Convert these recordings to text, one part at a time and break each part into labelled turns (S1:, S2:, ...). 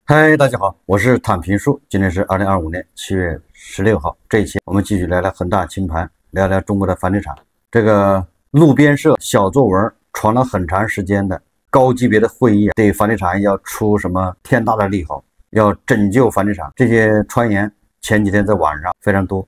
S1: 嗨，大家好，我是躺平叔，今天是2025年7月16号。这一期我们继续来聊恒大清盘，聊聊中国的房地产。这个路边社小作文传了很长时间的高级别的会议对房地产要出什么天大的利好，要拯救房地产，这些传言前几天在网上非常多。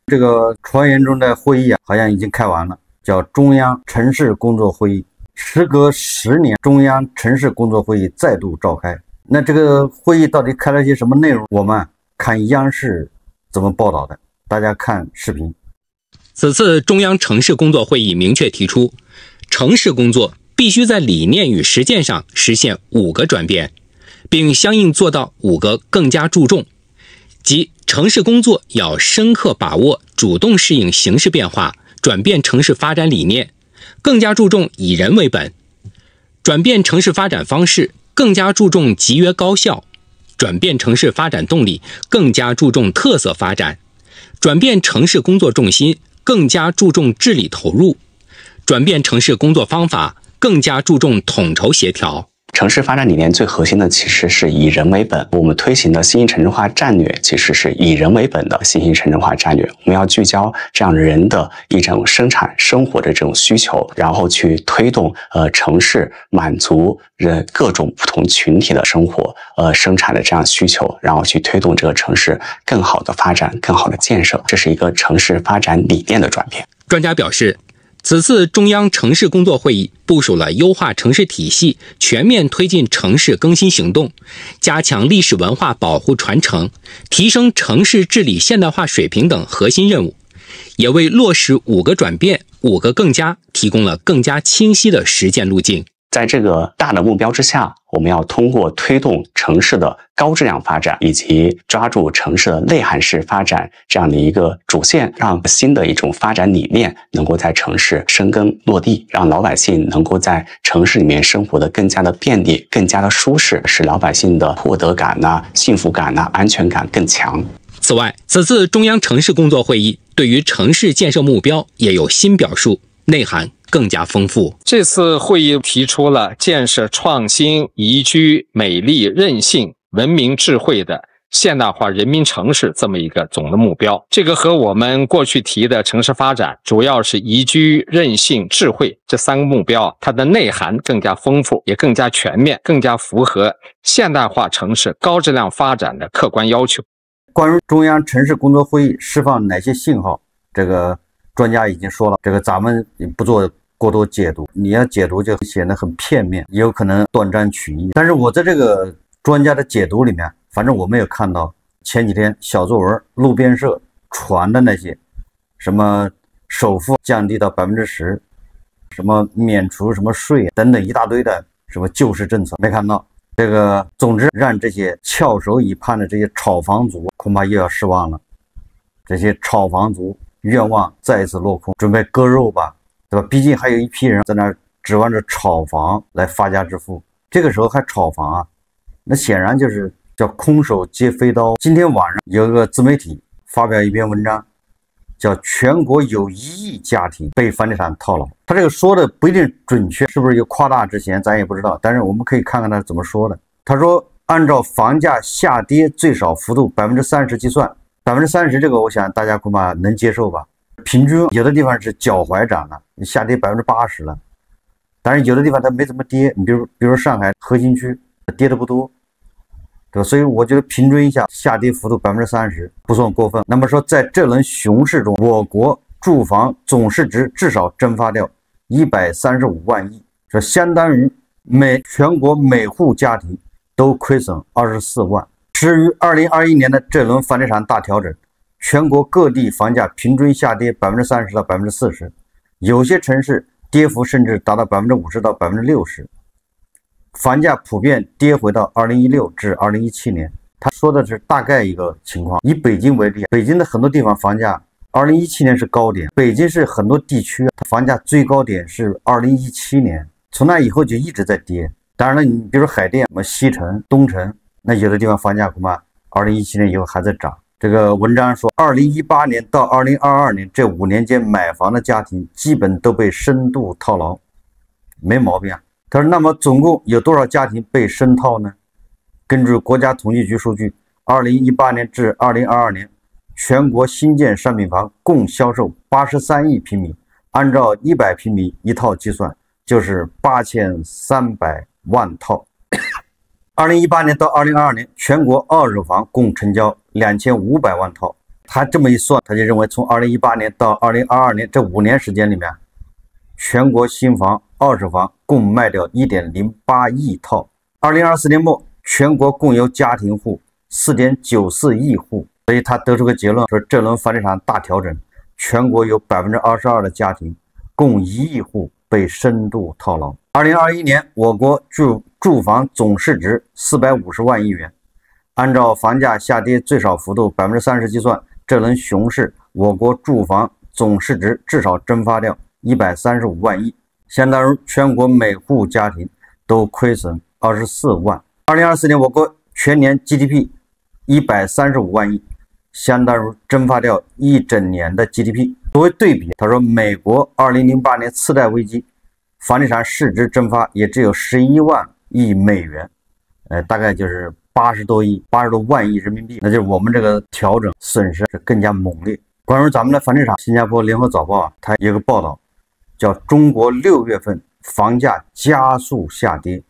S1: 这个传言中的会议好像已经开完了，叫中央城市工作会议。时隔10年，中央城市工作会议再度召开。那这个会议到底开了些什么内容？我们看央视怎么报道的，大家看视频。
S2: 此次中央城市工作会议明确提出，城市工作必须在理念与实践上实现5个转变，并相应做到5个更加注重，即城市工作要深刻把握主动适应形势变化，转变城市发展理念，更加注重以人为本，转变城市发展方式，更加注重集约高效，转变城市发展动力，更加注重特色发展，转变城市工作重心，更加注重治理投入，转变城市工作方法，更加注重统筹协调。
S3: 城市发展理念最核心的其实是以人为本，我们推行的新型城镇化战略其实是以人为本的新型城镇化战略。我们要聚焦这样人的一种生产生活的这种需求，然后去推动城市满足各种不同群体的生活生产的这样需求，然后去推动这个城市更好的发展、更好的建设。这是一个城市发展理念的转变。
S2: 专家表示，此次中央城市工作会议部署了优化城市体系、全面推进城市更新行动，加强历史文化保护传承，提升城市治理现代化水平等核心任务，也为落实5个转变、5个更加提供了更加清晰的实践路径。
S3: 在这个大的目标之下，我们要通过推动城市的高质量发展，以及抓住城市的内涵式发展这样的一个主线，让新的一种发展理念能够在城市生根落地，让老百姓能够在城市里面生活的更加的便利、更加的舒适，使老百姓的获得感幸福感安全感更强。
S2: 此外，此次中央城市工作会议对于城市建设目标也有新表述，内涵更加丰富。
S4: 这次会议提出了建设创新、宜居、美丽、韧性、文明、智慧的现代化人民城市这么一个总的目标。这个和我们过去提的城市发展主要是宜居、韧性、智慧这3个目标，它的内涵更加丰富，也更加全面，更加符合现代化城市高质量发展的客观要求。
S1: 关于中央城市工作会议释放哪些信号，这个专家已经说了，这个咱们不做过多解读，你要解读就显得很片面，也有可能断章取义。但是我在这个专家的解读里面，反正我没有看到前几天小作文路边社传的那些什么首付降低到10%，什么免除什么税等等一大堆的什么救市政策，没看到。这个总之让这些翘首以盼的这些炒房族恐怕又要失望了，这些炒房族愿望再一次落空，准备割肉吧，对吧？毕竟还有一批人在那指望着炒房来发家致富，这个时候还炒房啊，那显然就是叫空手接飞刀。今天晚上有一个自媒体发表一篇文章，叫全国有1亿家庭被房地产套牢。他这个说的不一定准确，是不是有夸大之嫌咱也不知道，但是我们可以看看他怎么说的。他说按照房价下跌最少幅度30%计算，30%这个我想大家恐怕能接受吧。平均有的地方是脚踝涨了，下跌80%了，但是有的地方它没怎么跌，你比如上海核心区跌的不多，对吧？所以我觉得平均一下下跌幅度30%不算过分。那么说在这轮熊市中，我国住房总市值至少蒸发掉135万亿，这相当于全国每户家庭都亏损24万。至于2021年的这轮房地产大调整，全国各地房价平均下跌30%到40%，有些城市跌幅甚至达到50%到60%，房价普遍跌回到2016至2017年。他说的是大概一个情况。以北京为例，北京的很多地方房价2017年是高点，北京市很多地区房价最高点是2017年，从那以后就一直在跌。当然了，你比如说海淀、什么西城、东城，那有的地方房价恐怕2017年以后还在涨。这个文章说，2018年到2022年这5年间买房的家庭基本都被深度套牢，没毛病啊。他说，那么总共有多少家庭被深套呢？根据国家统计局数据，2018年至2022年，全国新建商品房共销售83亿平米，按照100平米一套计算，就是8300万套。2018年到2022年，全国二手房共成交2500万套。他这么一算，他就认为从2018年到2022年这5年时间里面，全国新房、二手房共卖掉1.08亿套。2024年末，全国共有家庭户4.94亿户。所以他得出个结论，说这轮房地产大调整，全国有22%的家庭，共1亿户被深度套牢。2021年，我国住房总市值450万亿元，按照房价下跌最少幅度30%计算，这轮熊市，我国住房总市值至少蒸发掉135万亿，相当于全国每户家庭都亏损24万。2024年，我国全年 GDP 135万亿，相当于蒸发掉一整年的 GDP。作为对比，他说美国2008年次贷危机，房地产市值蒸发也只有11万亿美元，大概就是80多万亿人民币，那就是我们这个调整损失是更加猛烈。关于咱们的房地产，新加坡联合早报啊，它有个报道叫中国6月份房价加速下跌，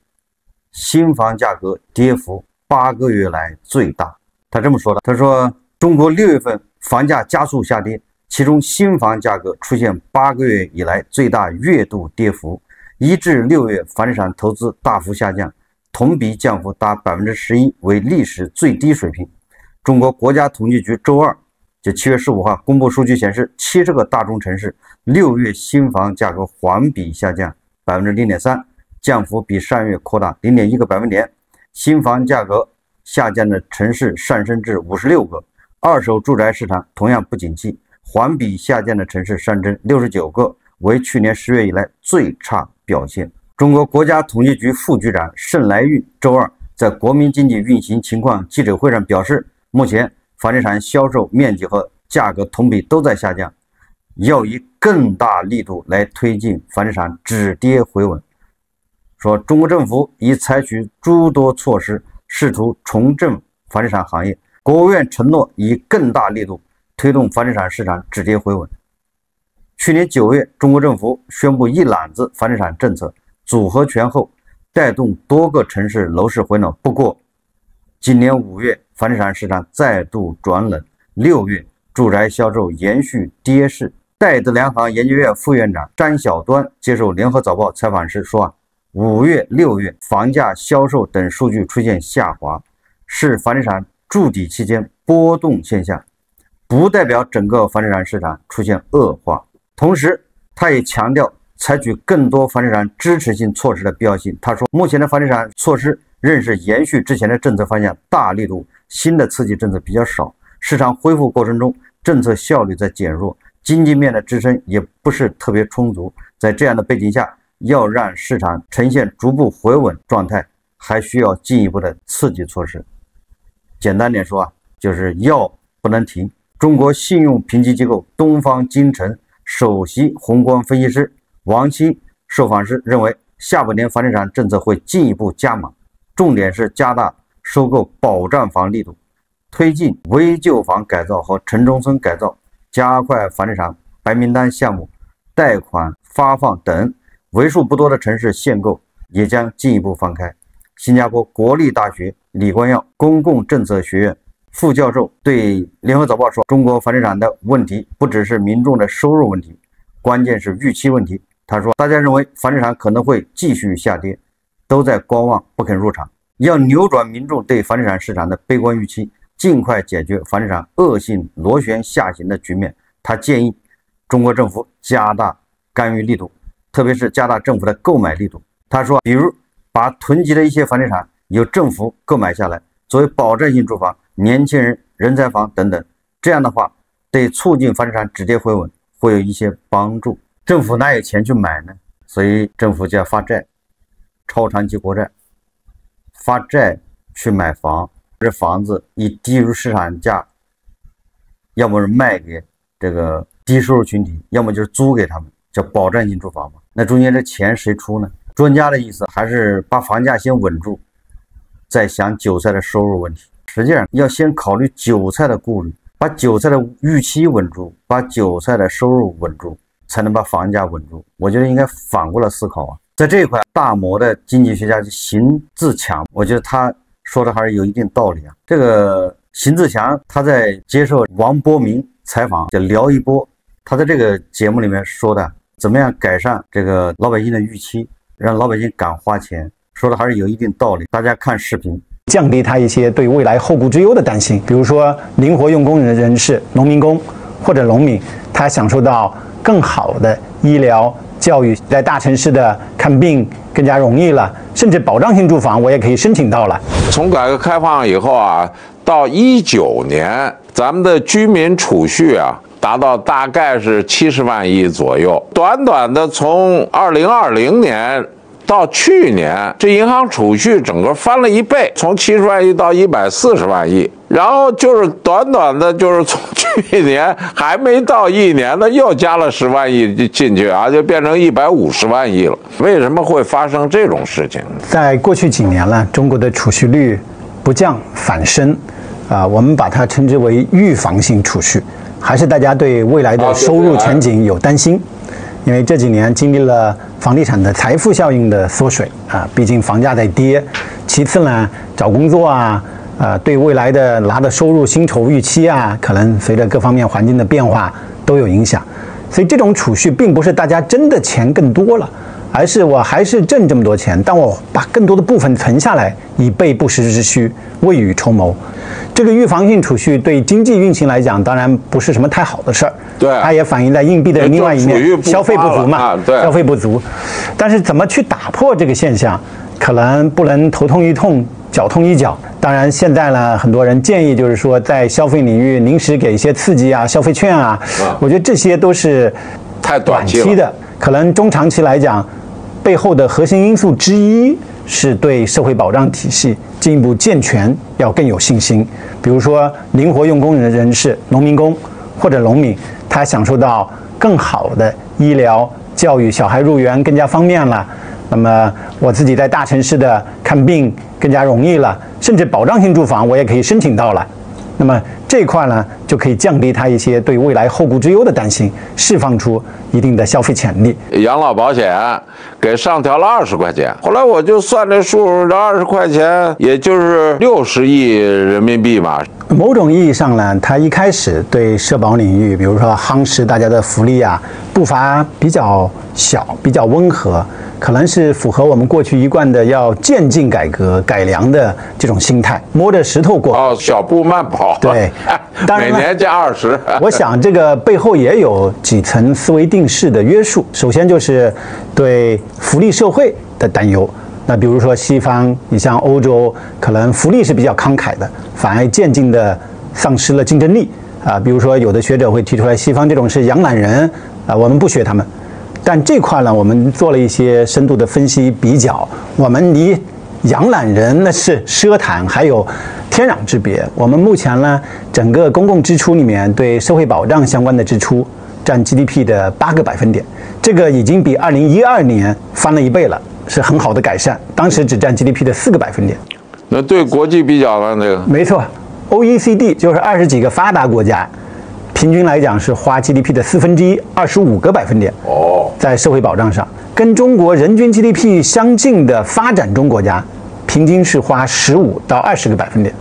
S1: 新房价格跌幅8个月来最大。他这么说的，他说中国6月份房价加速下跌，其中新房价格出现8个月以来最大月度跌幅，1至6月房地产投资大幅下降，同比降幅达11%，为历史最低水平。中国国家统计局周二就7月15号公布数据显示，70个大中城市6月新房价格环比下降 0.3%， 降幅比上月扩大 0.1个百分点。新房价格下降的城市上升至56个，二手住宅市场同样不景气，环比下降的城市上升69个，为去年10月以来最差表现。中国国家统计局副局长盛来玉周二在国民经济运行情况记者会上表示，目前房地产销售面积和价格同比都在下降，要以更大力度来推进房地产止跌回稳。说中国政府已采取诸多措施，试图重振房地产行业。国务院承诺以更大力度推动房地产市场止跌回稳。去年9月，中国政府宣布一揽子房地产政策组合拳后，带动多个城市楼市回暖。不过，今年5月，房地产市场再度转冷，6月住宅销售延续跌势。戴德梁行研究院副院长张晓端接受联合早报采访时说，5月、6月房价销售等数据出现下滑，是房地产筑底期间波动现象，不代表整个房地产市场出现恶化。同时，他也强调采取更多房地产支持性措施的必要性。他说，目前的房地产措施仍是延续之前的政策方向，大力度，新的刺激政策比较少。市场恢复过程中，政策效率在减弱，经济面的支撑也不是特别充足。在这样的背景下，要让市场呈现逐步回稳状态，还需要进一步的刺激措施。简单点说啊，就是药不能停。中国信用评级机构东方金城首席宏观分析师王鑫受访时认为，下半年房地产政策会进一步加码，重点是加大收购保障房力度，推进危旧房改造和城中村改造，加快房地产白名单项目贷款发放等。为数不多的城市限购也将进一步放开。新加坡国立大学李光耀公共政策学院副教授对联合早报说，中国房地产的问题不只是民众的收入问题，关键是预期问题。他说，大家认为房地产可能会继续下跌，都在观望不肯入场，要扭转民众对房地产市场的悲观预期，尽快解决房地产恶性螺旋下行的局面。他建议中国政府加大干预力度，特别是加大政府的购买力度。他说，比如把囤积的一些房地产由政府购买下来，作为保障性住房、年轻人人才房等等，这样的话对促进房地产止跌回稳会有一些帮助。政府哪有钱去买呢？所以政府就要发债，超长期国债，发债去买房，这房子以低于市场价，要么是卖给这个低收入群体，要么就是租给他们，叫保障性住房嘛。那中间这钱谁出呢？专家的意思还是把房价先稳住，再想韭菜的收入问题。实际上要先考虑韭菜的顾虑，把韭菜的预期稳住，把韭菜的收入稳住，才能把房价稳住。我觉得应该反过来思考啊。在这一块，大摩的经济学家邢自强，我觉得他说的还是有一定道理啊。这个邢自强他在接受王波明采访，叫聊一波，他在这个节目里面说的，怎么样改善这个老百姓的预期，让老百姓敢花钱，说的还是有一定道理。大家看视频。
S5: 降低他一些对未来后顾之忧的担心，比如说灵活用工人士、农民工或者农民，他享受到更好的医疗、教育，在大城市的看病更加容易了，甚至保障性住房我也可以申请到了。
S6: 从改革开放以后啊，到19年，咱们的居民储蓄啊，达到大概是70万亿左右。短短的从2020年。到去年，这银行储蓄整个翻了1倍，从70万亿到140万亿。然后就是短短的，就是从去年还没到1年呢，又加了10万亿进去啊，就变成150万亿了。为什么会发生这种事情？
S5: 在过去几年了，中国的储蓄率不降反升，我们把它称之为预防性储蓄，还是大家对未来的收入前景有担心。因为这几年经历了房地产的财富效应的缩水啊，毕竟房价在跌。其次呢，找工作啊，对未来的拿的收入、薪酬预期啊，可能随着各方面环境的变化都有影响。所以这种储蓄并不是大家真的钱更多了，而是我还是挣这么多钱，但我把更多的部分存下来，以备不时之需，未雨绸缪。这个预防性储蓄对经济运行来讲，当然不是什么太好的事儿。
S6: 对，
S5: 它也反映在硬币的另外一面，消费不足嘛。
S6: 对，
S5: 消费不足。但是怎么去打破这个现象，可能不能头痛一痛，脚痛一脚。当然，现在呢，很多人建议就是说，在消费领域临时给一些刺激啊，消费券啊，我觉得这些都是
S6: 太短
S5: 期的，可能中长期来讲，背后的核心因素之一是对社会保障体系进一步健全要更有信心。比如说，灵活用工人士、农民工或者农民，他享受到更好的医疗、教育，小孩入园更加方便了。那么我自己在大城市的看病更加容易了，甚至保障性住房我也可以申请到了。那么这一块呢，就可以降低他一些对未来后顾之忧的担心，释放出一定的消费潜力。
S6: 养老保险给上调了20块钱，后来我就算这数，这20块钱也就是60亿人民币嘛。
S5: 某种意义上呢，它一开始对社保领域，比如说夯实大家的福利啊，步伐比较小，比较温和，可能是符合我们过去一贯的要渐进改革、改良的这种心态，摸着石头过。
S6: 小步慢跑。
S5: 对，当然
S6: 每年加20。
S5: 我想这个背后也有几层思维定式的约束。首先就是对福利社会的担忧。那比如说西方，你像欧洲，可能福利是比较慷慨的，反而渐进的丧失了竞争力啊。比如说有的学者会提出来，西方这种是养懒人啊，我们不学他们。但这块呢，我们做了一些深度的分析比较，我们离养懒人那是奢谈，还有天壤之别。我们目前呢，整个公共支出里面对社会保障相关的支出占 GDP 的8个百分点，这个已经比2012年翻了1倍了，是很好的改善。当时只占 GDP 的4个百分点。
S6: 那对国际比较呢？这个
S5: 没错 ，OECD 就是20几个发达国家，平均来讲是花 GDP 的1/4，25个百分点。在社会保障上，跟中国人均 GDP 相近的发展中国家，平均是花15到20个百分点。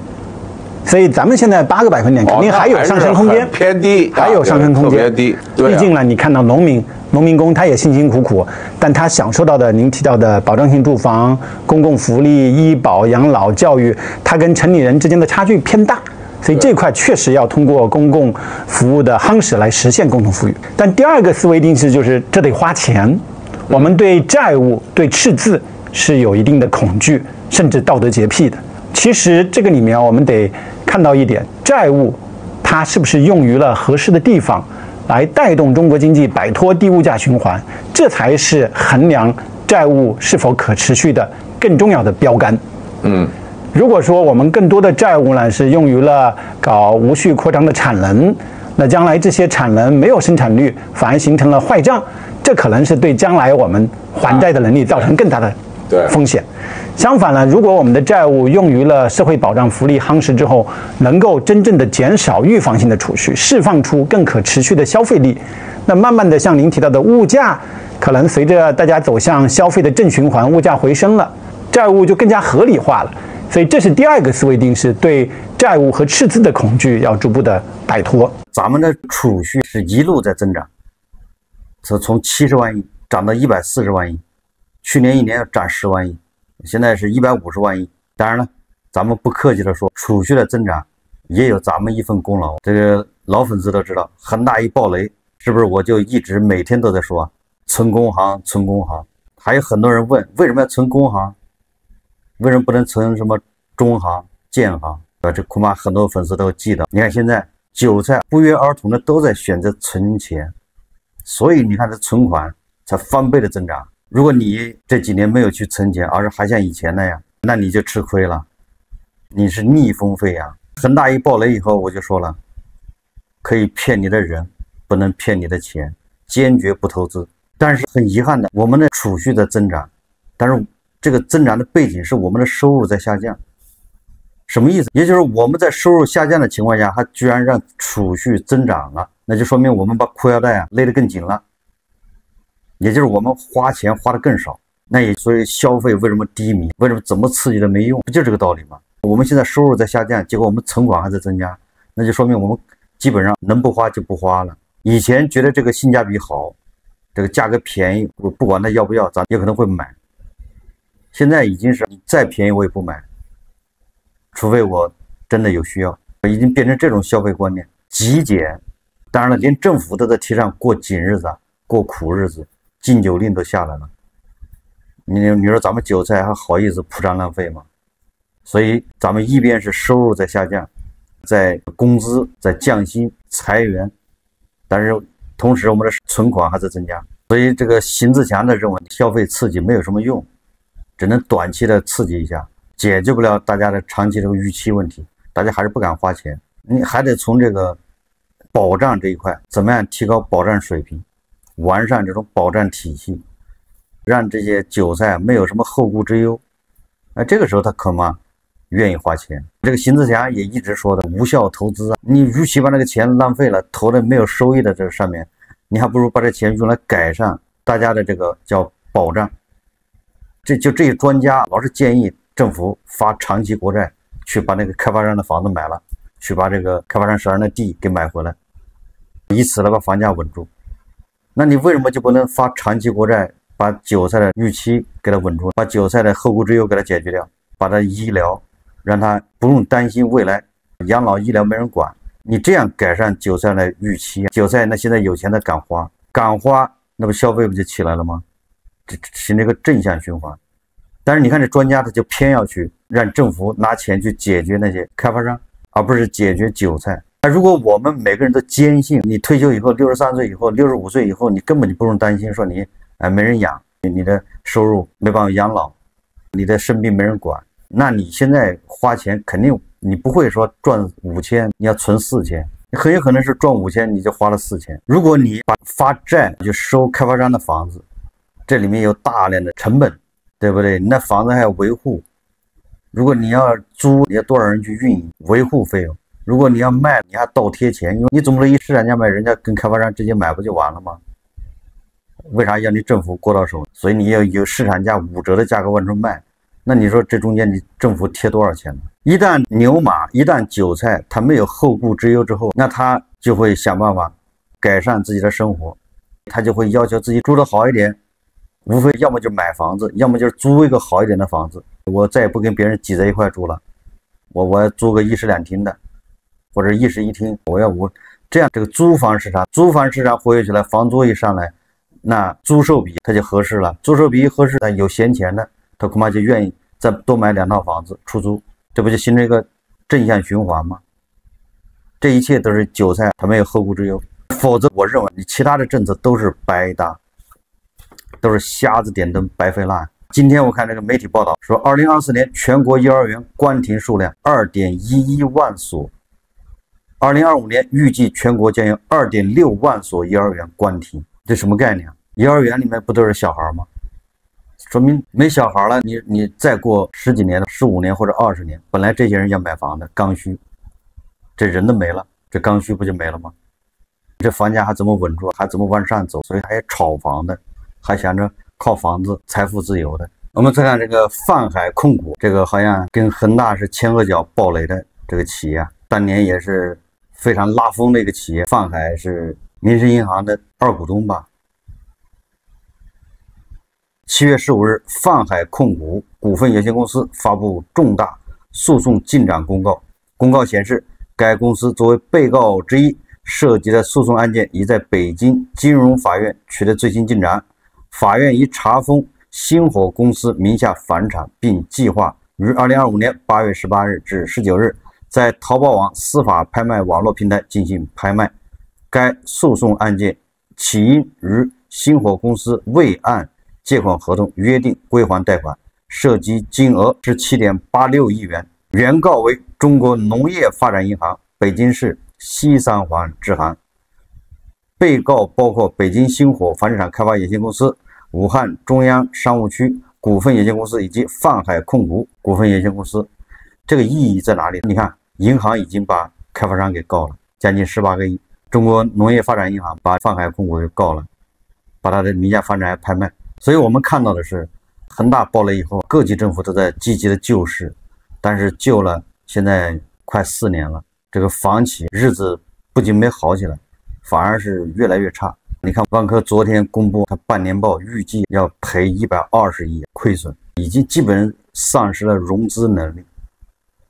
S5: 所以咱们现在8个百分点肯定还有上升空间，
S6: 偏低，
S5: 还有上升空间，
S6: 特别低。
S5: 毕竟呢，你看到农民工他也辛辛苦苦，但他享受到的您提到的保障性住房、公共福利、医保、养老、教育，他跟城里人之间的差距偏大。所以这块确实要通过公共服务的夯实来实现共同富裕。但第二个思维定式就是这得花钱，我们对债务、对赤字是有一定的恐惧，甚至道德洁癖的。其实这个里面我们得看到一点，债务它是不是用于了合适的地方，来带动中国经济摆脱低物价循环，这才是衡量债务是否可持续的更重要的标杆。如果说我们更多的债务呢是用于了搞无序扩张的产能，那将来这些产能没有生产率，反而形成了坏账，这可能是对将来我们还债的能力造成更大的风险。相反呢，如果我们的债务用于了社会保障福利夯实之后，能够真正的减少预防性的储蓄，释放出更可持续的消费力，那慢慢的像您提到的物价，可能随着大家走向消费的正循环，物价回升了，债务就更加合理化了。所以这是第二个思维定式，对债务和赤字的恐惧要逐步的摆脱。
S1: 咱们的储蓄是一路在增长，从70万亿涨到140万亿，去年1年要涨10万亿，现在是150万亿。当然了，咱们不客气的说，储蓄的增长也有咱们一份功劳。这个老粉丝都知道，恒大一爆雷，是不是我就一直每天都在说存工行，存工行。还有很多人问，为什么要存工行？为什么不能存什么中行、建行？这恐怕很多粉丝都记得。你看现在韭菜不约而同的都在选择存钱，所以你看这存款才翻倍的增长。如果你这几年没有去存钱，而是还像以前那样，那你就吃亏了，你是逆风飞扬。恒大一爆雷以后，我就说了，可以骗你的人，不能骗你的钱，坚决不投资。但是很遗憾的，我们的储蓄在增长，但是这个增长的背景是我们的收入在下降。什么意思？也就是我们在收入下降的情况下，还居然让储蓄增长了，那就说明我们把裤腰带勒得更紧了。也就是我们花钱花得更少，那也所以消费为什么低迷，为什么怎么刺激都没用，不就这个道理吗？我们现在收入在下降，结果我们存款还在增加，那就说明我们基本上能不花就不花了。以前觉得这个性价比好，这个价格便宜，我不管它要不要，咱也可能会买。现在已经是你再便宜我也不买，除非我真的有需要。已经变成这种消费观念，极简。当然了，连政府都在提倡过紧日子，过苦日子。禁酒令都下来了，你说咱们韭菜还好意思铺张浪费吗？所以咱们一边是收入在下降，在工资在降薪裁员，但是同时我们的存款还在增加。所以这个邢自强的认为消费刺激没有什么用，只能短期的刺激一下，解决不了大家的长期这个预期问题，大家还是不敢花钱。你还得从这个保障这一块，怎么样提高保障水平，完善这种保障体系，让这些韭菜没有什么后顾之忧。这个时候他可嘛愿意花钱。这个邢自强也一直说的无效投资啊，你与其把那个钱浪费了，投在没有收益的这个上面，你还不如把这钱用来改善大家的这个叫保障。这些专家老是建议政府发长期国债，去把那个开发商的房子买了，去把这个开发商手上的地给买回来，以此来把房价稳住。那你为什么就不能发长期国债，把韭菜的预期给它稳住，把韭菜的后顾之忧给它解决掉，把它医疗让它不用担心未来养老医疗没人管，你这样改善韭菜的预期，韭菜那现在有钱的敢花，那不消费不就起来了吗？这形成一个正向循环。但是你看这专家他就偏要去让政府拿钱去解决那些开发商，而不是解决韭菜。如果我们每个人都坚信，你退休以后63岁以后65岁以后，你根本就不用担心说你没人养，你的收入没办法养老，你的生病没人管，那你现在花钱肯定你不会说赚5000你要存4000，你很有可能是赚5000你就花了4000。如果你发债就收开发商的房子，这里面有大量的成本，对不对？那房子还要维护，如果你要租，你要多少人去运营维护费用，如果你要卖，你还倒贴钱，因为你总不能一市场价卖，人家跟开发商直接买不就完了吗？为啥要你政府过到手？所以你要有市场价5折的价格往出卖，那你说这中间你政府贴多少钱呢？一旦牛马，一旦韭菜他没有后顾之忧之后，那他就会想办法改善自己的生活，他就会要求自己住得好一点，无非要么就买房子，要么就是租一个好一点的房子，我再也不跟别人挤在一块住了，我要租个1室2厅的，或者1室1厅，我这样这个租房市场活跃起来，房租一上来，那租售比它就合适了，租售比一合适，有闲钱的他恐怕就愿意再多买2套房子出租，这不就形成一个正向循环吗？这一切都是韭菜他没有后顾之忧，否则我认为你其他的政策都是白搭，都是瞎子点灯白费蜡。今天我看这个媒体报道说2024年全国幼儿园关停数量 2.11万所，2025年预计全国将有 2.6万所幼儿园关停，这什么概念？幼儿园里面不都是小孩吗？说明没小孩了，你再过10几年、15年或者20年，本来这些人要买房的刚需，这人都没了，这刚需不就没了吗？这房价还怎么稳住，还怎么往上走？所以还炒房的，还想着靠房子财富自由的。我们再看这个泛海控股，这个好像跟恒大是前后脚爆雷的这个企业，当年也是非常拉风的一个企业。泛海是民生银行的2股东吧。7月15日，泛海控股股份有限公司发布重大诉讼进展公告。公告显示，该公司作为被告之一，涉及的诉讼案件已在北京金融法院取得最新进展。法院已查封星火公司名下房产，并计划于2025年8月18日至19日在淘宝网司法拍卖网络平台进行拍卖。该诉讼案件起因于星火公司未按借款合同约定归还贷款，涉及金额是7.86亿元。原告为中国农业发展银行北京市西三环支行。被告包括北京星火房地产开发有限公司、武汉中央商务区股份有限公司以及泛海控股股份有限公司。这个意义在哪里？你看，银行已经把开发商给告了，将近18个亿。中国农业发展银行把泛海控股给告了，把他的名下房产还拍卖。所以我们看到的是，恒大爆雷以后，各级政府都在积极的救市，但是救了现在快4年了，这个房企日子不仅没好起来，反而是越来越差。你看万科昨天公布它半年报，预计要赔120亿亏损，已经基本丧失了融资能力，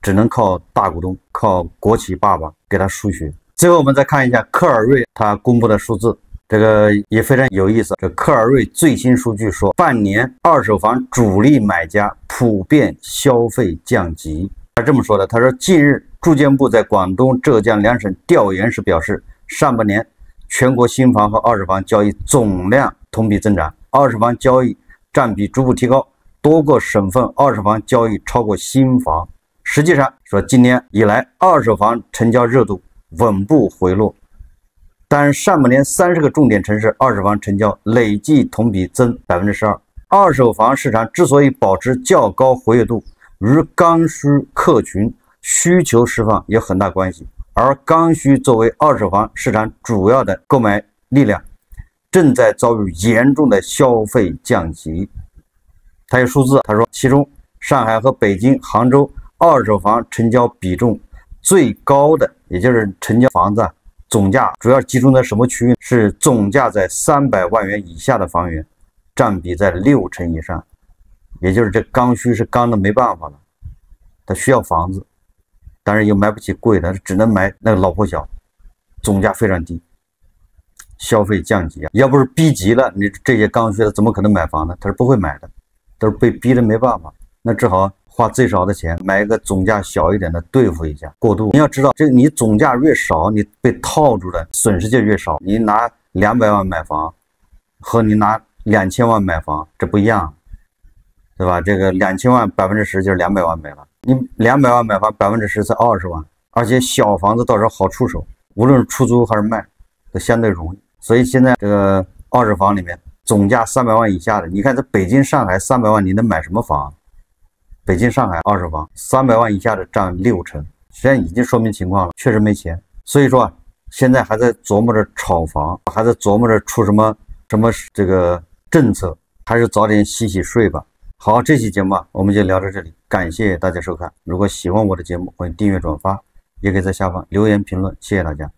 S1: 只能靠大股东，靠国企爸爸给他输血。最后我们再看一下科尔瑞他公布的数字，这个也非常有意思。这科尔瑞最新数据说，半年二手房主力买家普遍消费降级。他这么说的，他说近日住建部在广东、浙江2省调研时表示，上半年全国新房和二手房交易总量同比增长，二手房交易占比逐步提高，多个省份二手房交易超过新房。实际上说，今年以来二手房成交热度稳步回落，但上半年30个重点城市二手房成交累计同比增12%。二手房市场之所以保持较高活跃度，与刚需客群需求释放有很大关系。而刚需作为二手房市场主要的购买力量，正在遭遇严重的消费降级。他有数字，他说其中上海和北京、杭州二手房成交比重最高的，也就是成交房子总价主要集中在什么区域？是总价在300万元以下的房源，占比在60%以上。也就是这刚需是刚的没办法了，他需要房子，但是又买不起贵的，只能买那个老破小，总价非常低，消费降级啊！要不是逼急了，你这些刚需的怎么可能买房呢？他是不会买的，都是被逼的没办法，那只好花最少的钱买一个总价小一点的对付一下过渡。你要知道，这你总价越少，你被套住的损失就越少。你拿200万买房和你拿2000万买房这不一样，对吧？这个2000万10%就是200万没了，你200万买房10%才20万，而且小房子到时候好出手，无论是出租还是卖都相对容易。所以现在这个二手房里面总价300万以下的，你看在北京、上海300万你能买什么房？北京、上海二手房300万以下的占60%，现在已经说明情况了，确实没钱。所以说现在还在琢磨着炒房，还在琢磨着出什么这个政策，还是早点洗洗睡吧。好，这期节目我们就聊到这里，感谢大家收看。如果喜欢我的节目，欢迎订阅转发，也可以在下方留言评论，谢谢大家。